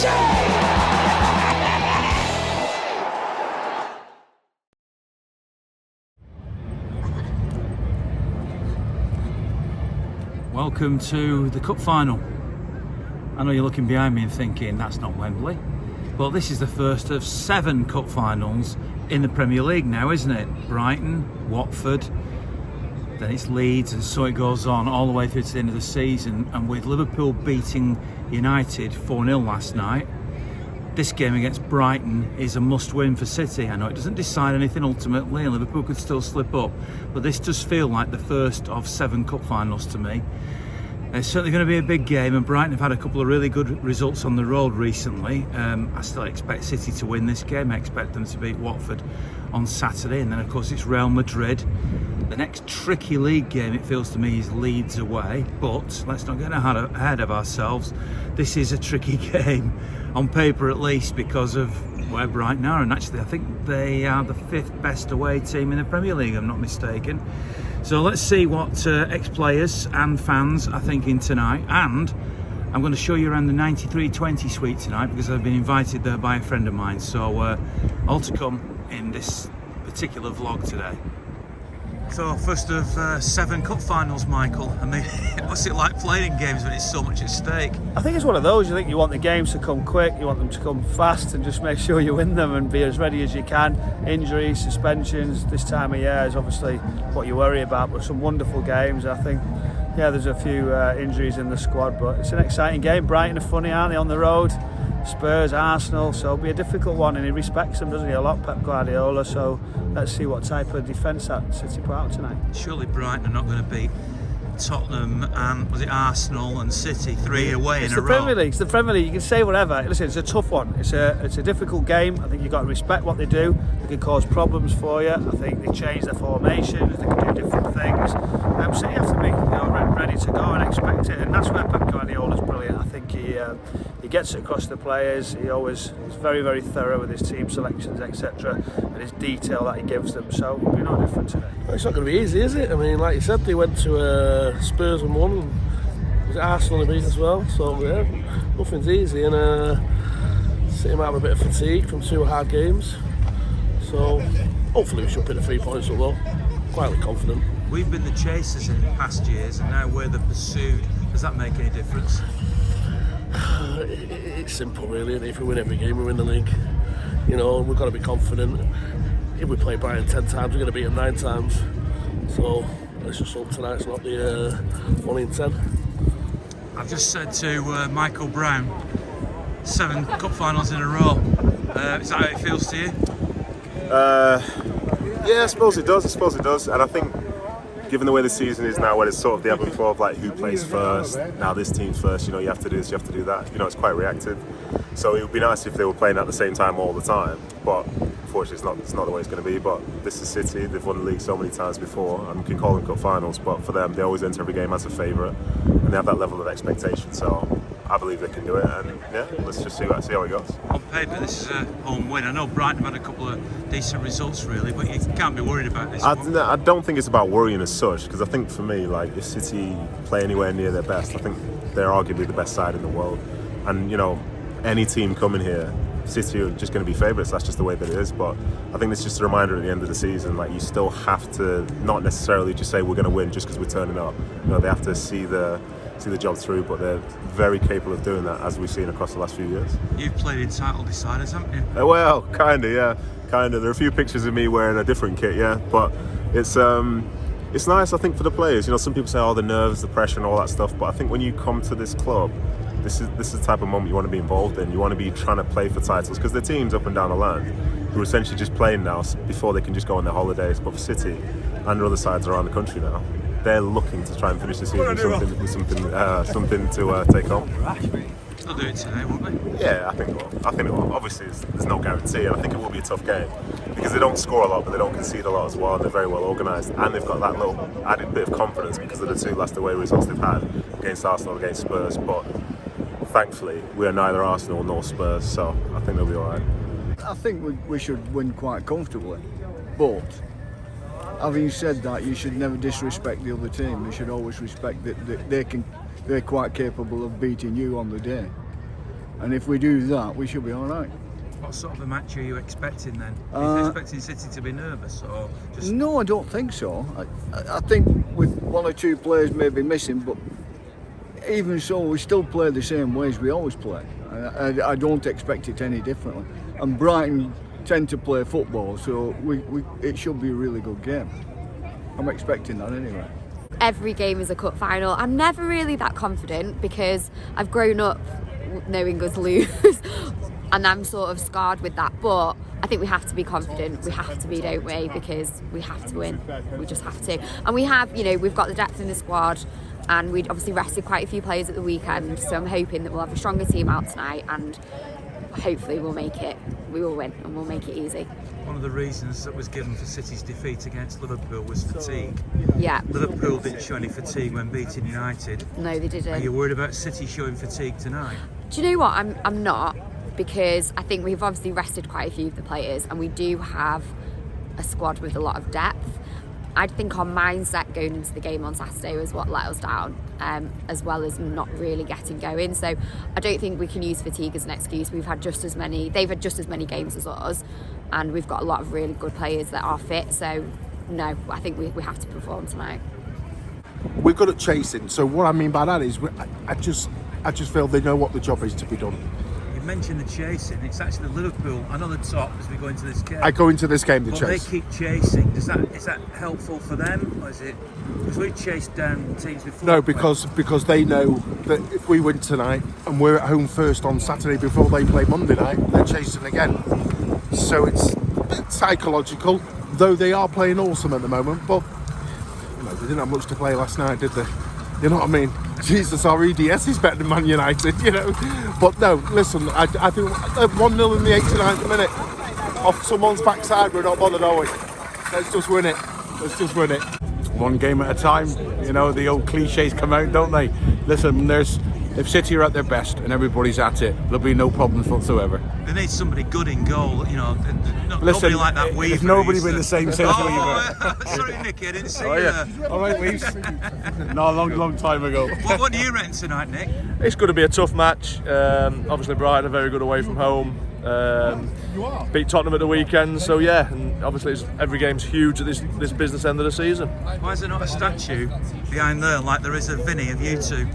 Welcome to the Cup Final. I know you're looking behind me and thinking that's not Wembley, but this is the first of 7 Cup Finals in the Premier League now, isn't it? Brighton, Watford, then it's Leeds, and so it goes on all the way through to the end of the season. And with Liverpool beating United 4-0 last night, this game against Brighton is a must-win for City. I know it doesn't decide anything ultimately, and Liverpool could still slip up, but this does feel like the first of 7 Cup Finals to me. It's certainly going to be a big game, and Brighton have had a couple of really good results on the road recently. I still expect City to win this game. I expect them to beat Watford on Saturday, and then of course it's Real Madrid. The next tricky league game, it feels to me, is Leeds away, but let's not get ahead of ourselves. This is a tricky game, on paper at least, because of where Brighton are, and actually I think they are the 5th best away team in the Premier League, I'm not mistaken. So let's see what ex-players and fans are thinking tonight, and I'm going to show you around the 9320 suite tonight because I've been invited there by a friend of mine, so all to come in this particular vlog today. So first of 7 Cup Finals, Michael. I mean, what's it like playing in games when it's so much at stake? I think it's one of those. You think you want the games to come quick, you want them to come fast, and just make sure you win them and be as ready as you can. Injuries, suspensions, this time of year is obviously what you worry about, but some wonderful games. I think, yeah, there's a few injuries in the squad, but it's an exciting game. Brighton are funny, aren't they, on the road? Spurs, Arsenal, so it'll be a difficult one, and he respects them, doesn't he, a lot, Pep Guardiola, so let's see what type of defence that City put out tonight. Surely Brighton are not going to beat Tottenham and, was it Arsenal and City 3 away in a row? It's the Premier League, you can say whatever. Listen, it's a tough one, it's a difficult game. I think you've got to respect what they do. They can cause problems for you. I think they change their formations, they can do different things. So you have to be ready to go and expect it, and that's where Pep Guardiola's brilliant. I think he gets it across the players. He's very, very thorough with his team selections, etc., and his detail that he gives them. So it'll be no different today. It's not going to be easy, is it? I mean, like you said, they went to Spurs and won, and was it Arsenal and beat as well. So yeah, nothing's easy, and City might have a bit of fatigue from 2 hard games. So hopefully we should pick the 3 points up though. Quietly confident. We've been the chasers in past years, and now we're the pursued. Does that make any difference? It's simple, really. If we win every game, we win the league. You know, we've got to be confident. If we play Brighton 10 times, we're going to beat them 9 times. So let's just hope tonight's not the 1 in 10. I've just said to Michael Brown, 7 Cup Finals in a row. Is that how it feels to you? Yeah, I suppose it does. And I think, given the way the season is now, where it's sort of the ebb and flow of like who plays first, now this team's first, you know, you have to do this, you have to do that, you know, it's quite reactive. So it would be nice if they were playing at the same time all the time, but unfortunately it's not the way it's going to be. But this is City, they've won the league so many times before, and we can call them Cup Finals, but for them, they always enter every game as a favourite, and they have that level of expectation, so I believe they can do it, and yeah, let's just see how it goes. On paper, this is a home win. I know Brighton have had a couple of decent results, really, but you can't be worried about this one. I don't think it's about worrying as such, because I think for me, like, if City play anywhere near their best, I think they're arguably the best side in the world. And, you know, any team coming here, City are just going to be favourites. That's just the way that it is. But I think it's just a reminder at the end of the season, like, you still have to not necessarily just say we're going to win just because we're turning up. You know, they have to see the job through, but they're very capable of doing that, as we've seen across the last few years. You've played in title deciders, haven't you? Well, kind of, yeah. Kind of. There are a few pictures of me wearing a different kit, yeah. But it's nice, I think, for the players. You know, some people say, oh, the nerves, the pressure and all that stuff, but I think when you come to this club, this is the type of moment you want to be involved in. You want to be trying to play for titles, because the teams up and down the land who are essentially just playing now before they can just go on their holidays. But for City and other sides around the country now, they're looking to try and finish the season with something to take home. They'll do it today, won't they? Yeah, I think it will. Obviously, there's no guarantee, and I think it will be a tough game because they don't score a lot, but they don't concede a lot as well. And they're very well organised, and they've got that little added bit of confidence because of the 2 last away results they've had against Arsenal, against Spurs. But thankfully, we are neither Arsenal nor Spurs, so I think they'll be all right. I think we should win quite comfortably, but having said that, you should never disrespect the other team. You should always respect that they're quite capable of beating you on the day. And if we do that, we should be all right. What sort of a match are you expecting then? Are you expecting City to be nervous or just... No, I don't think so. I think with one or two players maybe missing, but even so, we still play the same way as we always play. I don't expect it any differently. And Brighton tend to play football, so it should be a really good game. I'm expecting that anyway. Every game is a cup final. I'm never really that confident because I've grown up knowing us lose and I'm sort of scarred with that, but I think we have to be confident. We have to be, don't we? Because we have to win. We just have to. And we have, we've got the depth in the squad, and we'd obviously rested quite a few players at the weekend, so I'm hoping that we'll have a stronger team out tonight, and hopefully we'll make it. We will win and we'll make it easy. One of the reasons that was given for City's defeat against Liverpool was fatigue. Yeah. Liverpool didn't show any fatigue when beating United. No, they didn't. Are you worried about City showing fatigue tonight? Do you know what? I'm not, because I think we've obviously rested quite a few of the players, and we do have a squad with a lot of depth. I think our mindset going into the game on Saturday was what let us down, as well as not really getting going. So I don't think we can use fatigue as an excuse. They've had just as many games as us, and we've got a lot of really good players that are fit. So no, I think we have to perform tonight. We're good at chasing. So what I mean by that is I just feel they know what the job is to be done. You mentioned the chasing. It's actually Liverpool and on the top as we go into this game. I go into this game to but chase. They keep chasing. Is that helpful for them, or is it? Because we've chased down teams before. No, because they know that if we win tonight and we're at home first on Saturday before they play Monday night, they're chasing again. So it's a bit psychological, though they are playing awesome at the moment. But they didn't have much to play last night, did they? You know what I mean? Jesus, our EDS is better than Man United, But no, listen, I think 1-0 in the 89th minute off someone's backside, we're not bothered, are we? Let's just win it. One game at a time, the old cliches come out, don't they? Listen, if City are at their best and everybody's at it, there'll be no problems whatsoever. They need somebody good in goal, Listen, nobody like that Weaver. If nobody been the same since Weaver. Sorry, Nicky, I didn't see you. All right, Weaves. No, a long time ago. What do you reckon tonight, Nick? It's going to be a tough match. Obviously Brighton are very good away from home. Beat Tottenham at the weekend, so yeah, and obviously every game's huge at this business end of the season. Why is there not a statue behind there like there is of Vinny, of you two?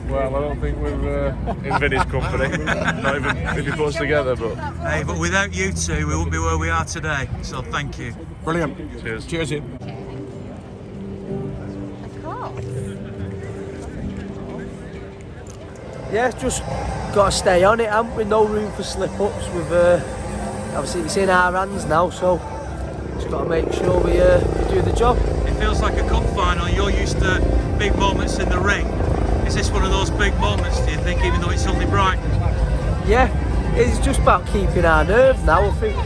Well, I don't think we're in Vinny's company, not even if you put us together. Hey, but without you two, we wouldn't be where we are today. So thank you. Brilliant. Cheers. Ian. Yeah, just got to stay on it, haven't we? No room for slip-ups. Obviously it's in our hands now, so just got to make sure we do the job. It feels like a cup final. You're used to big moments in the ring. Is this one of those big moments, do you think, even though it's only Brighton? Yeah, it's just about keeping our nerve now. I think,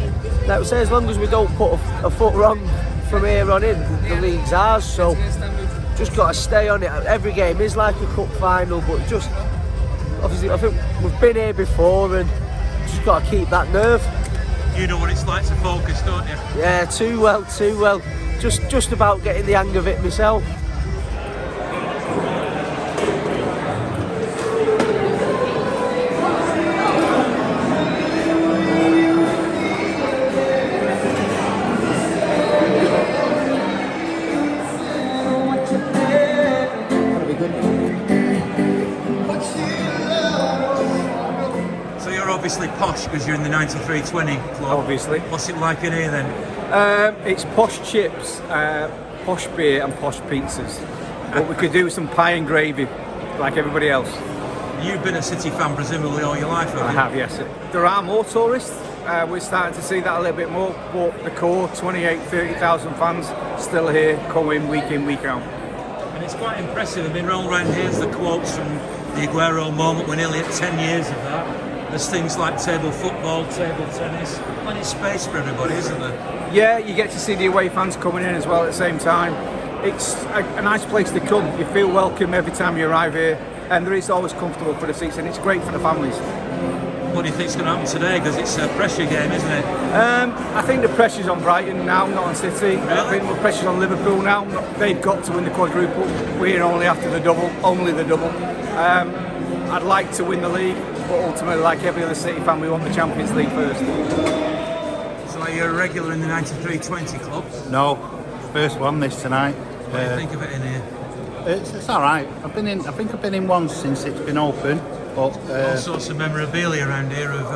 like we say, as long as we don't put a foot wrong from here on in, the league's ours, so just got to stay on it. Every game is like a cup final, but just, obviously, I think we've been here before and just got to keep that nerve. You know what it's like to focus, don't you? Yeah, too well. Just about getting the hang of it myself. Obviously posh because you're in the 9320 club. Obviously. What's it like in here then? It's posh chips, posh beer and posh pizzas. But we could do some pie and gravy like everybody else. You've been a City fan presumably all your life, haven't you? I have, yes. There are more tourists. We're starting to see that a little bit more, but the core 30,000 fans still here, coming week in, week out. And it's quite impressive. I mean, all around here's the quotes from the Aguero moment. We're nearly at 10 years of that. There's things like table football, table tennis, plenty of space for everybody, isn't there? Yeah, you get to see the away fans coming in as well at the same time. It's a nice place to come. You feel welcome every time you arrive here, and there is always comfortable for the seats, and it's great for the families. What do you think's going to happen today? Because it's a pressure game, isn't it? I think the pressure's on Brighton now, not on City. Really? I think the pressure's on Liverpool now. They've got to win the quadruple. We're only after the double, only the double. I'd like to win the league. but ultimately, like every other City fan, we want the Champions League first. So are you a regular in the 93-20 club? No, first one this tonight. What do you think of it in here? It's all right. I think I've been in once since it's been open. But all sorts of memorabilia around here of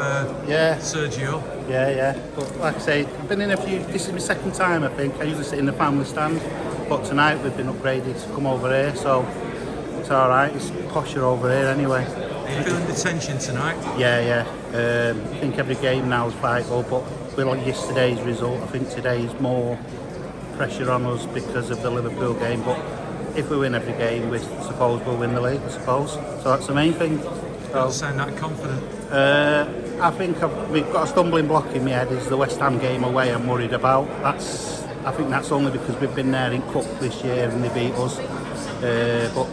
Sergio. Yeah. But like I say, I've been in a few. This is my second time, I think. I usually sit in the family stand, but tonight we've been upgraded to come over here, so it's all right. It's posher over here anyway. Are you feeling the tension tonight? Yeah. I think every game now is vital, but with like yesterday's result, I think today's more pressure on us because of the Liverpool game. But if we win every game, we suppose we'll win the league, I suppose. So that's the main thing. You don't sound that confident. I think we've got a stumbling block in my head is the West Ham game away I'm worried about. I think that's only because we've been there in Cup this year and they beat us. But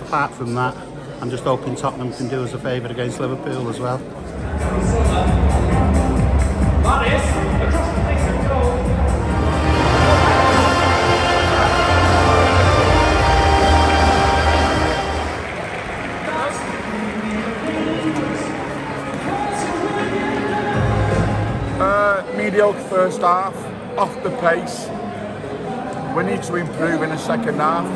apart from that, I'm just hoping Tottenham can do us a favour against Liverpool as well. Mediocre first half, off the pace. We need to improve in the second half.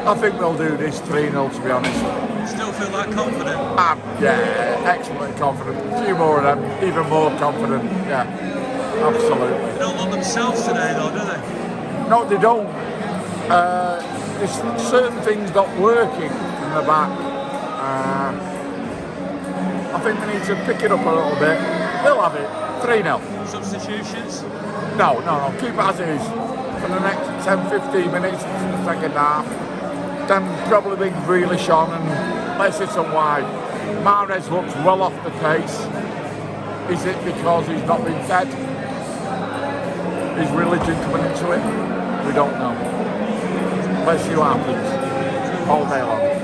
I think we'll do this 3-0, to be honest. Still feel that confident? Yeah, excellent confident. A few more of them, even more confident. Yeah, absolutely. They don't look themselves today though, do they? No, they don't. There's certain things not working in the back. I think we need to pick it up a little bit. They'll have it. 3-0. Substitutions? No. Keep it as it is. For the next 10-15 minutes in the second half. Then probably bring Grealish on and let's hit some wide. Mahrez looks well off the pace. Is it because he's not been fed? Is religion coming into it? We don't know. Let's see what happens. All day long.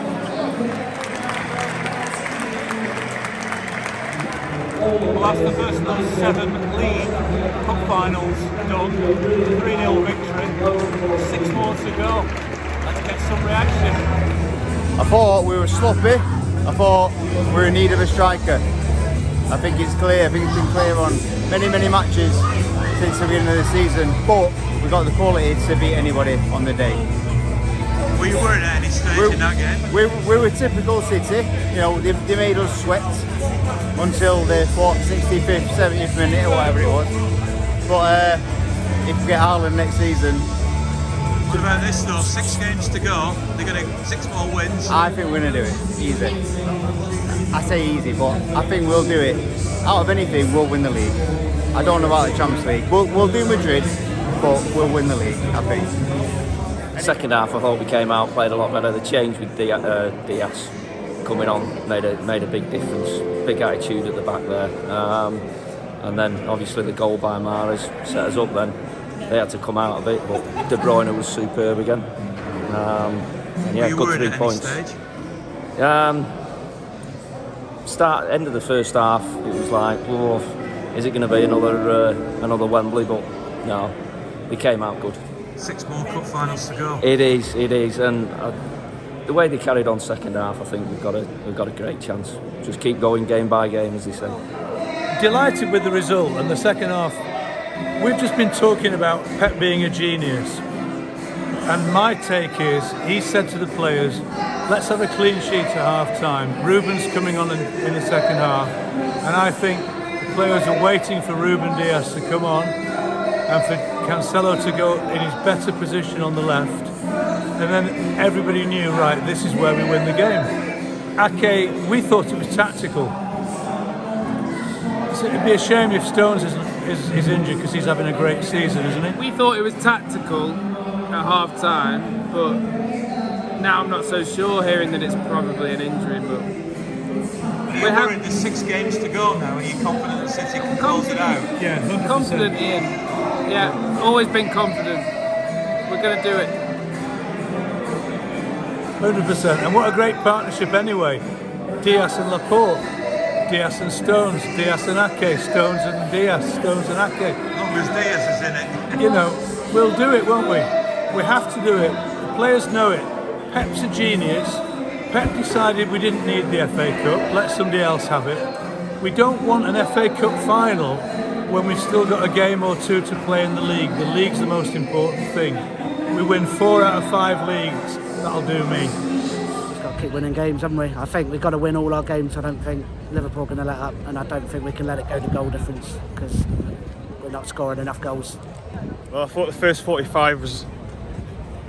Well, that's the first of those 7 league cup finals done. 3-0 victory. 6 more to go. Let's get some reaction. I thought we were sloppy. I thought we were in need of a striker. I think it's clear. I think it's been clear on many matches since the beginning of the season. But we got the quality to beat anybody on the day. Were you worried at any stage in that game? We were typical City. You know, they made us sweat until the 65th, 70th minute or whatever it was. But if we get Haaland next season. What about this though? 6 games to go. They're going to 6 more wins. I think we're going to do it. Easy. I say easy, but I think we'll do it. Out of anything, we'll win the league. I don't know about the Champions League. We'll do Madrid, but we'll win the league, I think. Second half, I thought we came out, played a lot better. The change with Diaz coming on made a big difference. Big attitude at the back there, and then obviously the goal by Mahrez set us up. Then they had to come out of it, but De Bruyne was superb again. And yeah, got 3 points. End of the first half, it was like, oh, is it going to be another Wembley? But no, they came out good. 6 more cup finals to go. It is, and the way they carried on second half, I think we've got a great chance. Just keep going game by game, as they say. Delighted with the result and the second half. We've just been talking about Pep being a genius, and my take is he said to the players, let's have a clean sheet at half time. Ruben's coming on in the second half, and I think the players are waiting for Ruben Diaz to come on and for Cancelo to go in his better position on the left, and then everybody knew, right, this is where we win the game. Ake, we thought it was tactical. So it'd be a shame if Stones is injured because he's having a great season, isn't he? We thought it was tactical at half time, but now I'm not so sure, hearing that it's probably an injury. But we're having the 6 games to go now. Are you confident that City can close it out? Yeah, 100%. Confident, Ian. Yeah, always been confident. We're going to do it. 100%. And what a great partnership anyway. Diaz and Laporte, Diaz and Stones, Diaz and Ake, Stones and Diaz, Stones and Ake. As long as Diaz is in it. You know, we'll do it, won't we? We have to do it. The players know it. Pep's a genius. Pep decided we didn't need the FA Cup, let somebody else have it. We don't want an FA Cup final when we've still got a game or two to play in the league. The league's the most important thing. We win 4 out of 5 leagues, that'll do me. We've got to keep winning games, haven't we? I think we've got to win all our games. I don't think Liverpool are going to let up, and I don't think we can let it go to goal difference because we're not scoring enough goals. Well, I thought the first 45 was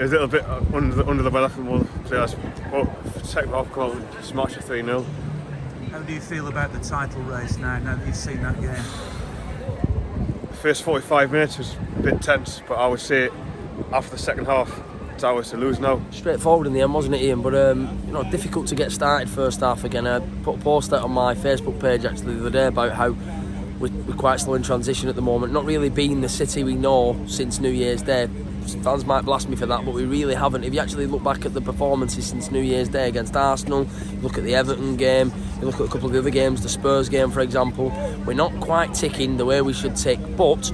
a little bit under the weather from one of the players, but second half goal smashed 3-0. How do you feel about the title race now that you've seen that game? The first 45 minutes was a bit tense, but I would say after the second half, it's ours to lose now. Straightforward in the end, wasn't it, Ian? But difficult to get started first half again. I put a post out on my Facebook page actually the other day about how we're quite slow in transition at the moment. Not really being the City we know since New Year's Day. Fans might blast me for that, but we really haven't. If you actually look back at the performances since New Year's Day against Arsenal, you look at the Everton game, you look at a couple of the other games, the Spurs game for example, we're not quite ticking the way we should tick, but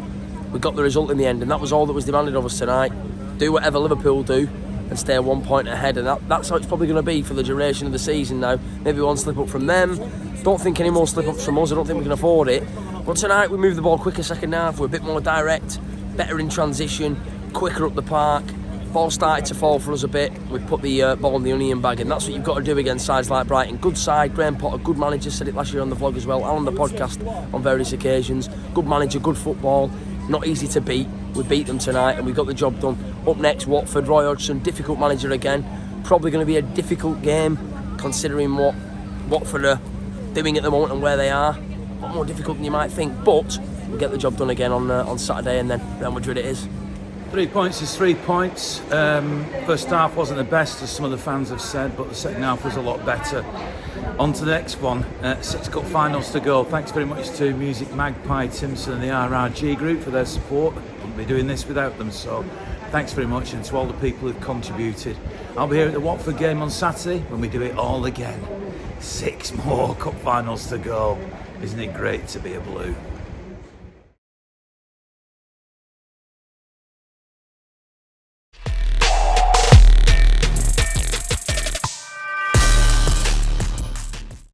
we got the result in the end, and that was all that was demanded of us tonight. Do whatever Liverpool do and stay 1 point ahead, and that's how it's probably going to be for the duration of the season now. Maybe one slip up from them, don't think any more slip ups from us, I don't think we can afford it, but tonight we moved the ball quicker second half, we're a bit more direct, better in transition, quicker up the park, ball started to fall for us a bit, we put the ball in the onion bag, and that's what you've got to do against sides like Brighton. Good side, Graham Potter, good manager, said it last year on the vlog as well, and on the podcast on various occasions. Good manager, good football, not easy to beat. We beat them tonight and we got the job done. Up next, Watford, Roy Hodgson, difficult manager again, probably going to be a difficult game considering what Watford are doing at the moment and where they are. A lot more difficult than you might think, but we'll get the job done again on Saturday, and then Real Madrid it is. 3 points is 3 points. First half wasn't the best, as some of the fans have said, but the second half was a lot better. On to the next one, 6 cup finals to go. Thanks very much to MusicMagpie, Timpson and the RRG Group for their support. Wouldn't be doing this without them, so thanks very much, and to all the people who've contributed. I'll be here at the Watford game on Saturday when we do it all again. 6 more cup finals to go. Isn't it great to be a Blue?